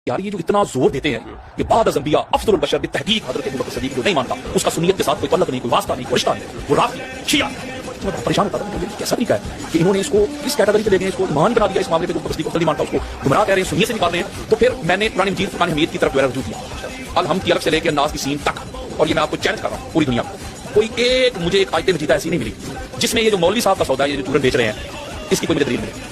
یار یہ جو اتنا زور دیتے ہیں کہ بعد از انبیاء افضل البشر بالتحقیق حضرت ابوبکر صدیق جو نہیں مانتا اس کا سنیت کے ساتھ کوئی تعلق نہیں، کوئی واسطہ نہیں، کوئی رشتہ نہیں، وہ رافضی شیعہ. میں بہت پریشان ہوتا تھا کہ کیسا طریقہ ہے کہ انہوں نے اس کو اس کیٹیگری پہ لے گئے، اس کو ایمان بنا دیا اس معاملے پہ. جو ابوبکر صدیق کو نہیں مانتا اس کو گمراہ کہہ رہے ہیں، سنیت سے نکال رہے ہیں. تو پھر میں نے قرآن مجید فرقان حمید کی طرف جو ہے رجوع کیا، الحمد کی الف سے لے کے الناس کی سین تک. اور یہ میں آپ کو چیلنج کر رہا ہوں پوری دنیا کو، کوئی ایک مجھے ایک آیت مجیدہ ایسی نہیں ملی جس میں یہ جو مولوی صاحب کا سودا ہے، یہ جو چورن بیچ رہے ہیں، اس کی کوئی مجھے دلیل ملی.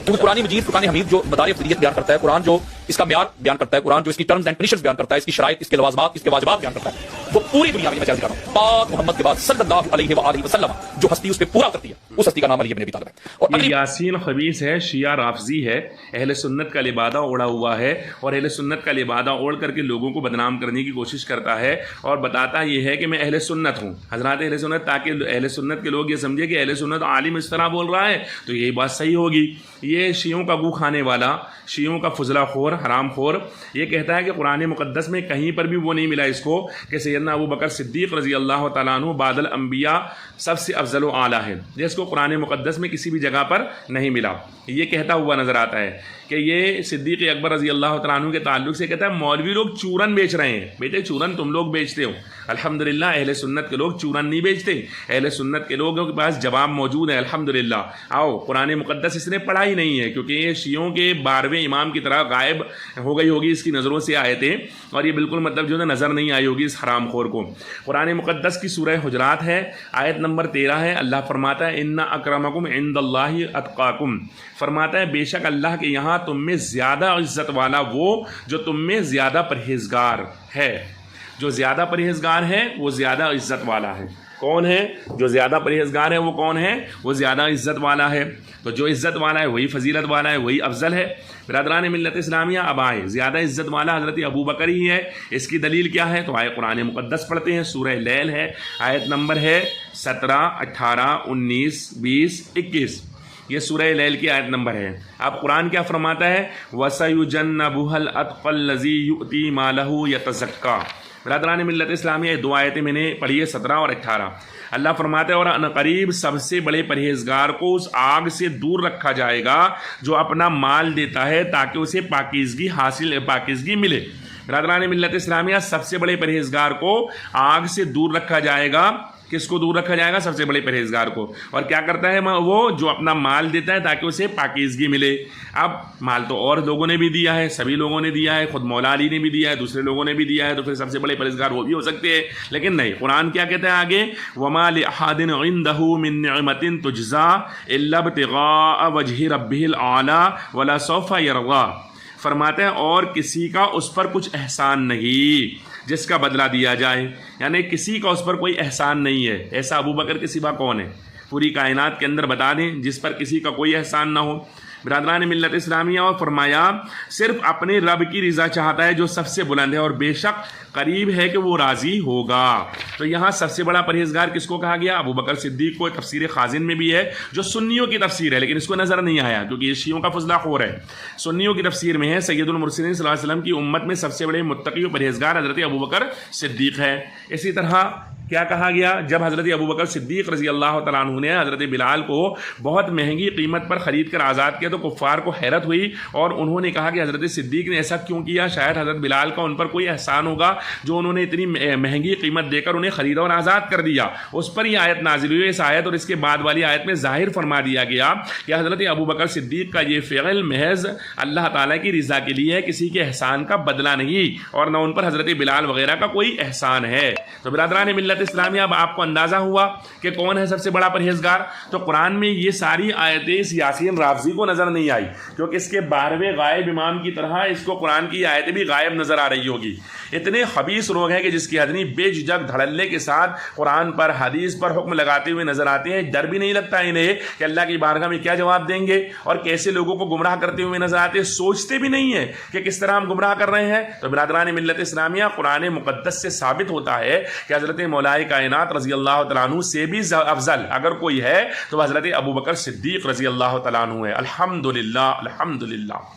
کیونکہ قرآن مجید فرقان حمید جو مدار افضلیت بیان کرتا ہے، قرآن جو اس کا معیار بیان کرتا ہے، قرآن جو اس کی ٹرمز اینڈ کنڈیشنز بیان کرتا ہے، اس کی شرائط، اس کے لوازمات، اس کے واجبات بیان کرتا ہے، وہ پوری دنیا میں چیلنج کر رہا ہوں. پاک محمد کے بعد صلی اللہ علیہ وآلہ وسلم جو ہستی اس پہ پورا کرتی ہے، اس ہستی کا نام علی بن ابی طالب ہے. اور یہ یاسین خبیث ہے، شیعہ رافضی ہے، اہل سنت کا لبادہ اوڑھا ہوا ہے اور اہل سنت کا لبادہ اوڑھ کر کے لوگوں کو بدنام کرنے کی کوشش کرتا ہے اور بتاتا یہ ہے کہ میں اہل سنت ہوں. حضرات اہل سنت، تاکہ اہل سنت کے لوگ یہ سمجھے کہ اہل سنت عالم اس طرح بول رہا ہے تو یہی بات صحیح ہوگی. یہ شیعوں کا گو کھانے والا، شیعوں کا فضلہ خور، حرام خور، یہ کہتا ہے کہ قرآن مقدس میں کہیں پر بھی وہ نہیں ملا اس کو کہ سیدنا ابو بکر صدیق رضی اللہ تعالیٰ عنہ بعد الانبیاء سب سے افضل و اعلیٰ ہے، جس کو قرآن مقدس میں کسی بھی جگہ پر نہیں ملا. یہ کہتا ہوا نظر آتا ہے کہ یہ صدیق اکبر رضی اللہ تعالیٰ عنہ کے تعلق سے کہتا ہے مولوی لوگ چورن بیچ رہے ہیں. بیٹے چورن تم لوگ بیچتے ہو، الحمدللہ اہل سنت کے لوگ چورن نہیں بیچتے، اہل سنت کے لوگوں کے پاس جواب موجود ہے الحمدللہ. آؤ، قرآن مقدس اس نے پڑھا ہی نہیں ہے کیونکہ یہ شیعوں کے 12ویں امام کی طرح غائب ہو گئی ہوگی اس کی نظروں سے آیتیں، اور یہ بالکل مطلب جو ہے نظر نہیں آئی ہوگی اس حرام خور کو. قرآن مقدس کی سورہ حجرات ہے، آیت نمبر 13 ہے. اللہ فرماتا ہے ان اکرمکم عند اللہ اتقاکم، فرماتا ہے بے شک اللہ کے یہاں تم میں زیادہ عزت والا وہ جو تم میں زیادہ پرہیزگار ہے. جو زیادہ پرہیزگار ہے وہ زیادہ عزت والا ہے. کون ہے جو زیادہ پرہیزگار ہے؟ وہ کون ہے؟ وہ زیادہ عزت والا ہے. تو جو عزت والا ہے وہی فضیلت والا ہے، وہی افضل ہے. برادران ملت اسلامیہ، اب آئے زیادہ عزت والا حضرت ابو بکر ہی ہے. اس کی دلیل کیا ہے؟ تو آئے قرآن مقدس پڑھتے ہیں. سورہ لیل ہے، آیت نمبر ہے 17، 18، 19، 20، 21. یہ سورہ لیل کی آیت نمبر ہے. اب قرآن کیا فرماتا ہے؟ وَسَيُجَنَّبُهَا الْأَتْقَى الَّذِي يُؤْتِي مَالَهُ يَتَزَكَّى. برادران ملت اسلامیہ، یہ دو آیتیں میں نے پڑھی ہے، 17 اور 18. اللہ فرماتا ہے اور ان قریب سب سے بڑے پرہیزگار کو اس آگ سے دور رکھا جائے گا جو اپنا مال دیتا ہے تاکہ اسے پاکیزگی ملے. برادران ملت اسلامیہ، سب سے بڑے پرہیزگار کو آگ سے دور رکھا جائے گا. کس کو دور رکھا جائے گا؟ سب سے بڑے پرہیزگار کو. اور کیا کرتا ہے وہ؟ جو اپنا مال دیتا ہے تاکہ اسے پاکیزگی ملے. اب مال تو اور لوگوں نے بھی دیا ہے، سبھی لوگوں نے دیا ہے، خود مولا علی نے بھی دیا ہے، دوسرے لوگوں نے بھی دیا ہے، تو پھر سب سے بڑے پرہیزگار وہ بھی ہو سکتے ہیں. لیکن نہیں، قرآن کیا کہتا ہے آگے؟ وَمَا لِأَحَدٍ عِندَهُ مِن نِّعْمَةٍ تُجْزَىٰ إِلَّا ابْتِغَاءَ وَجْهِ رَبِّهِ الْأَعْلَىٰ وَلَسَوْفَ يَرْضَىٰ. فرماتے ہیں اور کسی کا اس پر کچھ احسان نہیں جس کا بدلہ دیا جائے. یعنی کسی کا اس پر کوئی احسان نہیں ہے. ایسا ابو بکر کے سوا کون ہے پوری کائنات کے اندر؟ بتا دیں جس پر کسی کا کوئی احسان نہ ہو. برادران ملت اسلامیہ، اور فرمایا صرف اپنے رب کی رضا چاہتا ہے جو سب سے بلند ہے اور بے شک قریب ہے کہ وہ راضی ہوگا. تو یہاں سب سے بڑا پرہیزگار کس کو کہا گیا؟ ابو بکر صدیق کو. تفسیر خازن میں بھی ہے جو سنیوں کی تفسیر ہے، لیکن اس کو نظر نہیں آیا کیونکہ یہ شیعوں کا فضلہ خور ہے. سنیوں کی تفسیر میں ہے سید المرسلین صلی اللہ علیہ وسلم کی امت میں سب سے بڑے متقی و پرہیزگار حضرت ابو بکر صدیق ہے. اسی طرح کیا کہا گیا؟ جب حضرت ابو بکر صدیق رضی اللہ تعالیٰ عنہ نے حضرت بلال کو بہت مہنگی قیمت پر خرید کر آزاد کیا تو کفار کو حیرت ہوئی اور انہوں نے کہا کہ حضرت صدیق نے ایسا کیوں کیا؟ شاید حضرت بلال کا ان پر کوئی احسان ہوگا جو انہوں نے اتنی مہنگی قیمت دے کر انہیں خریدا اور آزاد کر دیا. اس پر یہ آیت نازل ہوئی. اس آیت اور اس کے بعد والی آیت میں ظاہر فرما دیا گیا کہ حضرت ابو بکر صدیق کا یہ فعل محض اللہ تعالیٰ کی رضا کے لیے ہے، کسی کے احسان کا بدلہ نہیں، اور نہ ان پر حضرت بلال وغیرہ کا کوئی احسان ہے. تو برادران ملت اسلامیہ، اب آپ کو اندازہ ہوا کہ کون ہے سب سے بڑا پرہیزگار. تو قرآن میں یہ ساری آیتیں اس یاسین رافضی کو نظر نہیں آئی کیونکہ اس کے 12ویں غائب امام کی طرح اس کو قرآن کی آیتیں بھی غائب نظر آ رہی ہوگی. اتنے خبیث لوگ ہیں کہ جس کی حد نہیں، بے جھجک دھڑلے کے ساتھ قرآن پر حدیث پر حکم لگاتے ہوئے نظر آتے ہیں. ڈر بھی نہیں لگتا انہیں کہ اللہ کی بارگاہ میں کیا جواب دیں گے، اور کیسے لوگوں کو گمراہ کرتے ہوئے نظر آتے ہیں. سوچتے بھی نہیں ہیں کہ کس طرح ہم گمراہ کر رہے ہیں. تو برادران ملت اسلامیہ، قرآن مقدس سے ثابت ہوتا ہے کہ حضرت مولا کائنات رضی اللہ تعالیٰ عنہ سے بھی افضل اگر کوئی ہے تو حضرت ابو بکر صدیق رضی اللہ تعالیٰ عنہ ہے. الحمدللہ الحمدللہ.